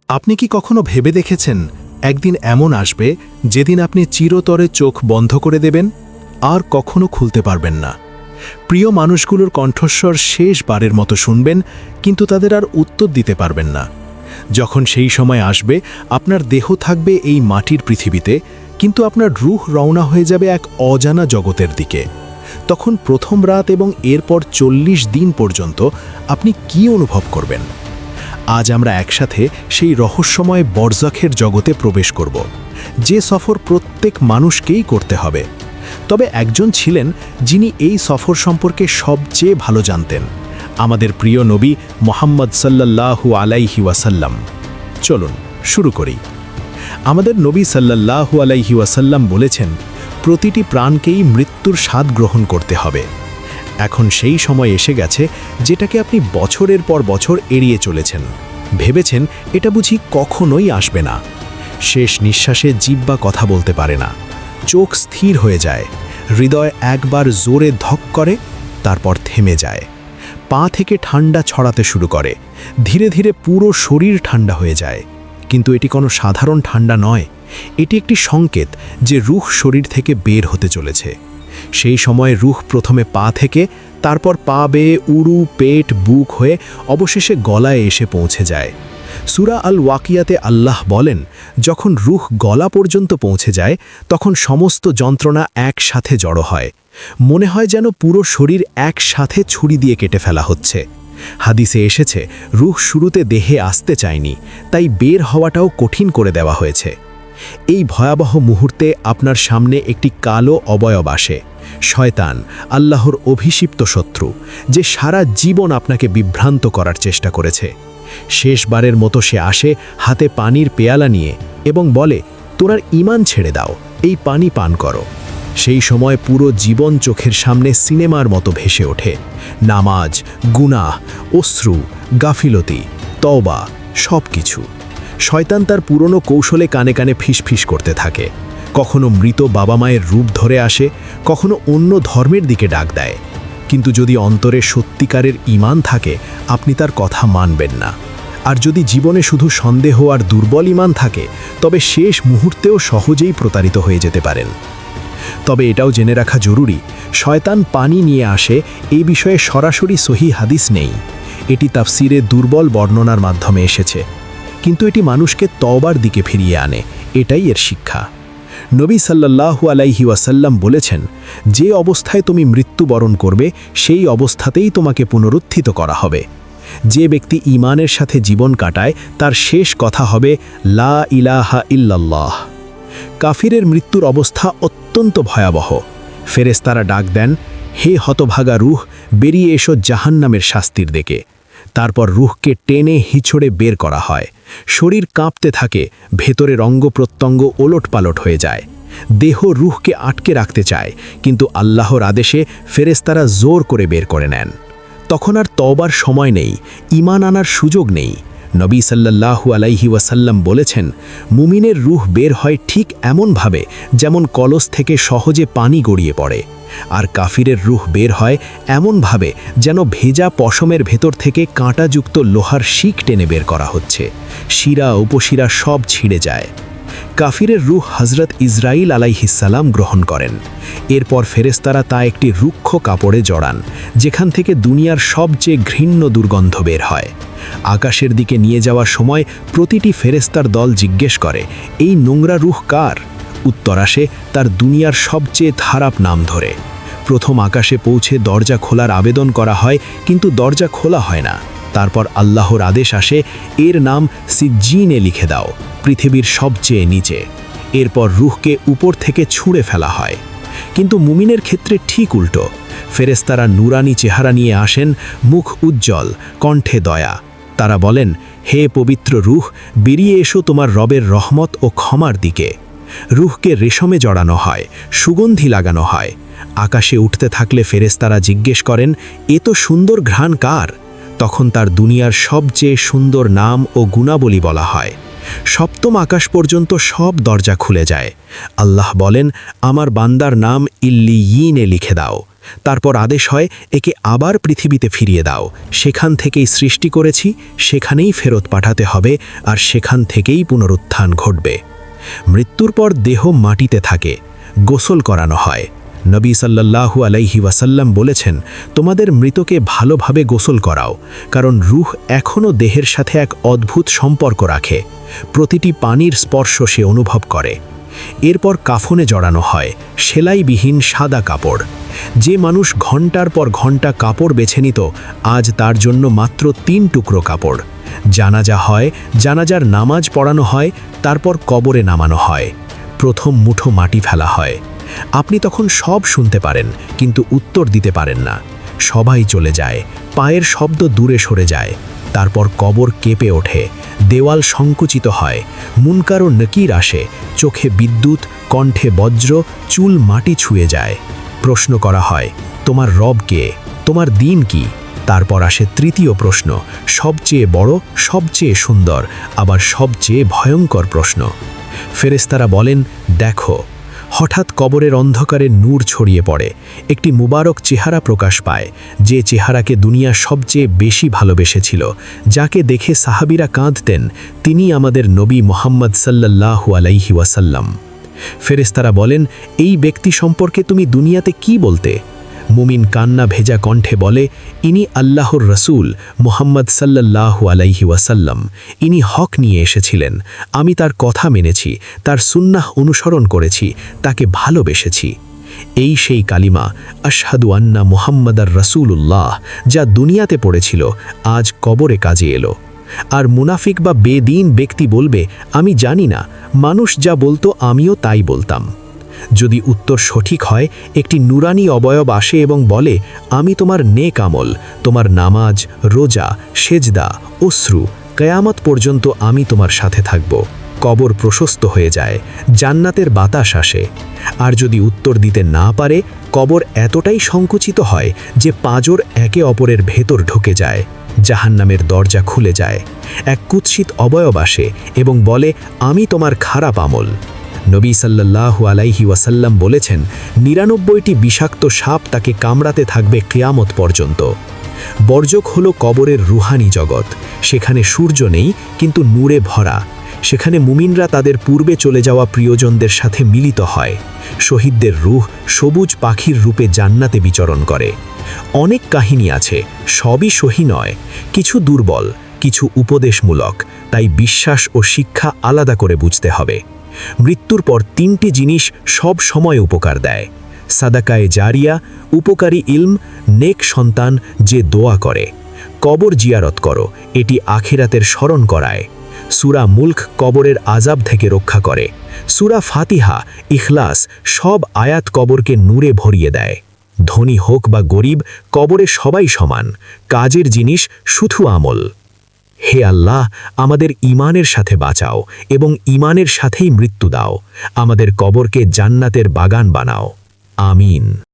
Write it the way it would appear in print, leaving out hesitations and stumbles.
আপনি কি কখনো ভেবে দেখেছেন একদিন এমন আসবে যেদিন আপনি চিরতরে চোখ বন্ধ করে দেবেন আর কখনো খুলতে পারবেন না? প্রিয় মানুষগুলোর কণ্ঠস্বর শেষবারের মতো শুনবেন, কিন্তু তাদের আর উত্তর দিতে পারবেন না। যখন সেই সময় আসবে, আপনার দেহ থাকবে এই মাটির পৃথিবীতে, কিন্তু আপনার রূহ রওনা হয়ে যাবে এক অজানা জগতের দিকে। তখন প্রথম রাত এবং এরপর 40 দিন পর্যন্ত আপনি কি অনুভব করবেন? আজ আমরা একসাথে সেই রহস্যময় বরজাখের জগতে প্রবেশ করব, যে সফর প্রত্যেক মানুষকেই করতে হবে। তবে একজন ছিলেন যিনি এই সফর সম্পর্কে সবচেয়ে ভালো জানতেন, আমাদের প্রিয় নবী মুহাম্মদ সাল্লাল্লাহু আলাইহি ওয়াসাল্লাম। চলুন শুরু করি। আমাদের নবী সাল্লাল্লাহু আলাইহি ওয়াসাল্লাম বলেছেন, প্রতিটি প্রাণকেই মৃত্যুর স্বাদ গ্রহণ করতে হবে। এখন সেই সময় এসে গেছে যেটাকে আপনি বছরের পর বছর এড়িয়ে চলেছেন। ভেবেছেন এটা বুঝি কখনোই আসবে না। শেষ নিঃশ্বাসে জিহ্বা কথা বলতে পারে না, চোখ স্থির হয়ে যায়, হৃদয় একবার জোরে ধক করে, তারপর থেমে যায়। পা থেকে ঠান্ডা ছড়াতে শুরু করে, ধীরে ধীরে পুরো শরীর ঠান্ডা হয়ে যায়। কিন্তু এটি কোনো সাধারণ ঠান্ডা নয়, এটি একটি সংকেত যে রূহ শরীর থেকে বের হতে চলেছে। সেই সময় রূহ প্রথমে পা থেকে, তারপর পা বেয়ে উরু, পেট, বুক হয়ে অবশেষে গলায় এসে পৌঁছে যায়। সূরা আল ওয়াকিয়াতে আল্লাহ বলেন, যখন রূহ গলা পর্যন্ত পৌঁছে যায়, তখন সমস্ত যন্ত্রণা একসাথে জড়ো হয়। মনে হয় যেন পুরো শরীর একসাথে ছুরি দিয়ে কেটে ফেলা হচ্ছে। হাদিসে এসেছে, রূহ শুরুতে দেহে আসতে চায়নি, তাই বের হওয়াটাও কঠিন করে দেওয়া হয়েছে। এই ভয়াবহ মুহূর্তে আপনার সামনে একটি কালো অবয়ব আসে, শয়তান, আল্লাহর অভিশিপ্ত শত্রু, যে সারা জীবন আপনাকে বিভ্রান্ত করার চেষ্টা করেছে। শেষবারের মতো সে আসে হাতে পানির পেয়ালা নিয়ে এবং বলে, তোমার ঈমান ছেড়ে দাও, এই পানি পান করো। সেই সময় পুরো জীবন চোখের সামনে সিনেমার মতো ভেসে ওঠে। নামাজ, গুনাহ, অশ্রু, গাফিলতি, তওবা, সব কিছু। শয়তান তার পুরনো কৌশলে কানে কানে ফিসফিস করতে থাকে। কখনো মৃত বাবা মায়ের রূপ ধরে আসে, কখনো অন্য ধর্মের দিকে ডাক দেয়। কিন্তু যদি অন্তরে সত্যিকারের ঈমান থাকে, আপনি তার কথা মানবেন না। আর যদি জীবনে শুধু সন্দেহ আর দুর্বল ঈমান থাকে, তবে শেষ মুহূর্তেও সহজেই প্রতারিত হয়ে যেতে পারেন। তবে এটাও জেনে রাখা জরুরি, শয়তান পানি নিয়ে আসে এই বিষয়ে সরাসরি সহিহ হাদিস নেই। এটি তাফসিরে দুর্বল বর্ণনার মাধ্যমে এসেছে, কিন্তু এটি মানুষকে তওবার দিকে ফিরিয়ে আনে, এটাই এর শিক্ষা। নবী সাল্লাল্লাহু আলাইহি ওয়াসাল্লাম বলেছেন, যে অবস্থায় তুমি মৃত্যুবরণ করবে, সেই অবস্থাতেই তোমাকে পুনরুত্থিত করা হবে। যে ব্যক্তি ঈমানের সাথে জীবন কাটায়, তার শেষ কথা হবে লা ইলাহা ইল্লাল্লাহ। কাফিরের মৃত্যুর অবস্থা অত্যন্ত ভয়াবহ। ফেরেশতারা ডাক দেন, হে হতভাগা রূহ, বেরিয়ে এসো জাহান্নামের শাস্তির দিকে। তারপর রূহকে টেনে হিঁচড়ে বের করা হয়। শরীর কাঁপতে থাকে, ভেতরের অঙ্গ প্রত্যঙ্গ ওলটপালট হয়ে যায়। দেহ রূহকে আটকে রাখতে চায়, কিন্তু আল্লাহর আদেশে ফেরেশতারা জোর করে বের করে নেন। তখন আর তওবার সময় নেই, ঈমান আনার সুযোগ নেই। নবী সাল্লাল্লাহু আলাইহি ওয়াসাল্লাম বলেছেন, মুমিনের রূহ বের হয় ঠিক এমনভাবে যেমন কলস থেকে সহজে পানি গড়িয়ে পড়ে। আর কাফিরের রূহ বের হয় এমনভাবে যেন ভেজা পশমের ভেতর থেকে কাঁটাযুক্ত লোহার শিক টেনে বের করা হচ্ছে। শিরা উপশিরা সব ছিঁড়ে যায়। কাফিরের রূহ হযরত ইসরাঈল আলাইহিসসালাম গ্রহণ করেন। এরপর ফেরেশতারা তা একটি রুক্ষ কাপড়ে জড়ান, যেখান থেকে দুনিয়ার সবচেয়ে ঘৃণ্য দুর্গন্ধ বের হয়। আকাশের দিকে নিয়ে যাওয়ার সময় প্রতিটি ফেরেশতার দল জিজ্ঞেস করে, এই নোংরা রূহ কার? উত্তর আসে তার দুনিয়ার সবচেয়ে খারাপ নাম ধরে। প্রথম আকাশে পৌঁছে দরজা খোলার আবেদন করা হয়, কিন্তু দরজা খোলা হয় না। তারপর আল্লাহর আদেশ আসে, এর নাম সিজ্জিনে লিখে দাও, পৃথিবীর সবচেয়ে নিচে। এরপর রূহকে উপর থেকে ছুঁড়ে ফেলা হয়। কিন্তু মুমিনের ক্ষেত্রে ঠিক উল্টো। ফেরেশতারা নুরানি চেহারা নিয়ে আসেন, মুখ উজ্জ্বল, কণ্ঠে দয়া। তারা বলেন, হে পবিত্র রূহ, বেরিয়ে এসো তোমার রবের রহমত ও ক্ষমার দিকে। রূহকে রেশমে জড়ানো হয়, সুগন্ধি লাগানো হয়। আকাশে উঠতে থাকলে ফেরেশতারা জিজ্ঞেস করেন, এ তো সুন্দর ঘ্রাণ কার? তখন তার দুনিয়ার সবচেয়ে সুন্দর নাম ও গুণাবলী বলা হয়। সপ্তম আকাশ পর্যন্ত সব দরজা খুলে যায়। আল্লাহ বলেন, আমার বান্দার নাম ইল্লিয়িনে লিখে দাও। তারপর আদেশ হয়, একে আবার পৃথিবীতে ফিরিয়ে দাও, সেখান থেকেই সৃষ্টি করেছি, সেখানেই ফেরত পাঠাতে হবে, আর সেখান থেকেই পুনরুত্থান ঘটবে। মৃত্যুর পর দেহ মাটিতে থাকে, গোসল করানো হয়। নবী সাল্লাল্লাহু আলাইহি ওয়াসাল্লাম বলেছেন, তোমাদের মৃতকে ভালোভাবে গোসল করাও, কারণ রূহ এখনও দেহের সাথে এক অদ্ভুত সম্পর্ক রাখে, প্রতিটি পানির স্পর্শ সে অনুভব করে। এরপর কাফনে জড়ানো হয়, সেলাইবিহীন সাদা কাপড়। যে মানুষ ঘন্টার পর ঘন্টা কাপড় বেছে নিত, আজ তার জন্য মাত্র 3 টুকরো কাপড়। জানাজা হয়, জানাজার নামাজ পড়ানো হয়, তারপর কবরে নামানো হয়, প্রথম মুঠো মাটি ফেলা হয়। আপনি তখন সব শুনতে পারেন, কিন্তু উত্তর দিতে পারেন না। সবাই চলে যায়, পায়ের শব্দ দূরে সরে যায়। তারপর কবর কেঁপে ওঠে, দেওয়াল সংকুচিত হয়, মুনকার ও নকির আসে, চোখে বিদ্যুৎ, কণ্ঠে বজ্র, চুল মাটি ছুঁয়ে যায়। প্রশ্ন করা হয়, তোমার রব কে, তোমার দিন কি? তারপর আসে তৃতীয় প্রশ্ন, সবচেয়ে বড়, সবচেয়ে সুন্দর, আবার সবচেয়ে ভয়ঙ্কর প্রশ্ন। ফেরেশতারা বলেন, দেখো। হঠাৎ কবরের অন্ধকারে নূর ছড়িয়ে পড়ে, একটি মুবারক চেহারা প্রকাশ পায়, যে চেহারাকে দুনিয়া সবচেয়ে বেশি ভালোবেসেছিল, যাকে দেখে সাহাবীরা কাঁদতেন, তিনি আমাদের নবী মুহাম্মদ সাল্লাল্লাহু আলাইহি ওয়াসাল্লাম। ফেরেশতারা বলেন, এই ব্যক্তি সম্পর্কে তুমি দুনিয়াতে কি বলতে? মুমিন কান্না ভেজা কণ্ঠে বলে, ইনি আল্লাহর রসুল মুহাম্মদ সাল্লাল্লাহু আলাইহি ওয়াসাল্লাম। ইনি হক নিয়ে এসেছিলেন, আমি তার কথা মেনেছি, তার সুন্নাহ অনুসরণ করেছি, তাকে ভালোবেসেছি। এই সেই কালিমা, আশহাদু আন্না মুহাম্মাদার রাসূলুল্লাহ, যা দুনিয়াতে পড়েছিল, আজ কবরে কাজে এলো। আর মুনাফিক বা বেদীন ব্যক্তি বলবে, আমি জানি না, মানুষ যা বলতো আমিও তাই বলতাম। যদি উত্তর সঠিক হয়, একটি নুরানি অবয়ব আসে এবং বলে, আমি তোমার নেক আমল, তোমার নামাজ, রোজা, সেজদা, অশ্রু, কিয়ামত পর্যন্ত আমি তোমার সাথে থাকব। কবর প্রশস্ত হয়ে যায়, জান্নাতের বাতাস আসে। আর যদি উত্তর দিতে না পারে, কবর এতটাই সংকুচিত হয় যে পাঁজর একে অপরের ভেতর ঢুকে যায়, জাহান্নামের দরজা খুলে যায়। এক কুৎসিত অবয়ব আসে এবং বলে, আমি তোমার খারাপ আমল। নবী সাল্লাল্লাহু আলাইহি ওয়াসাল্লাম বলেছেন, ৯৯টি বিষাক্ত সাপ তাকে কামড়াতে থাকবে কিয়ামত পর্যন্ত। বর্জক হলো কবরের রুহানি জগৎ, সেখানে সূর্য নেই, কিন্তু নূরে ভরা। সেখানে মুমিনরা তাদের পূর্বে চলে যাওয়া প্রিয়জনদের সাথে মিলিত হয়। শহীদদের রূহ সবুজ পাখির রূপে জান্নাতে বিচরণ করে। অনেক কাহিনী আছে, সবই সহি নয়, কিছু দুর্বল, কিছু উপদেশমূলক, তাই বিশ্বাস ও শিক্ষা আলাদা করে বুঝতে হবে। মৃত্যুর পর 3টি জিনিস সব সময় উপকার দেয়: সাদাকায়ে জারিয়া, উপকারী ইলম, নেক সন্তান যে দোয়া করে। কবর জিয়ারত করো, এটি আখিরাতের স্মরণ করায়। সূরা মুলক কবরের আযাব থেকে রক্ষা করে। সূরা ফাতিহা, ইখলাস সব আয়াত কবরকে নূরে ভরিয়ে দেয়। ধনী হোক বা গরিব, কবরে সবাই সমান, কাজের জিনিস শুধু আমল। হে আল্লাহ, আমাদের ঈমানের সাথে বাঁচাও এবং ঈমানের সাথেই মৃত্যু দাও। আমাদের কবরকে জান্নাতের বাগান বানাও। আমিন।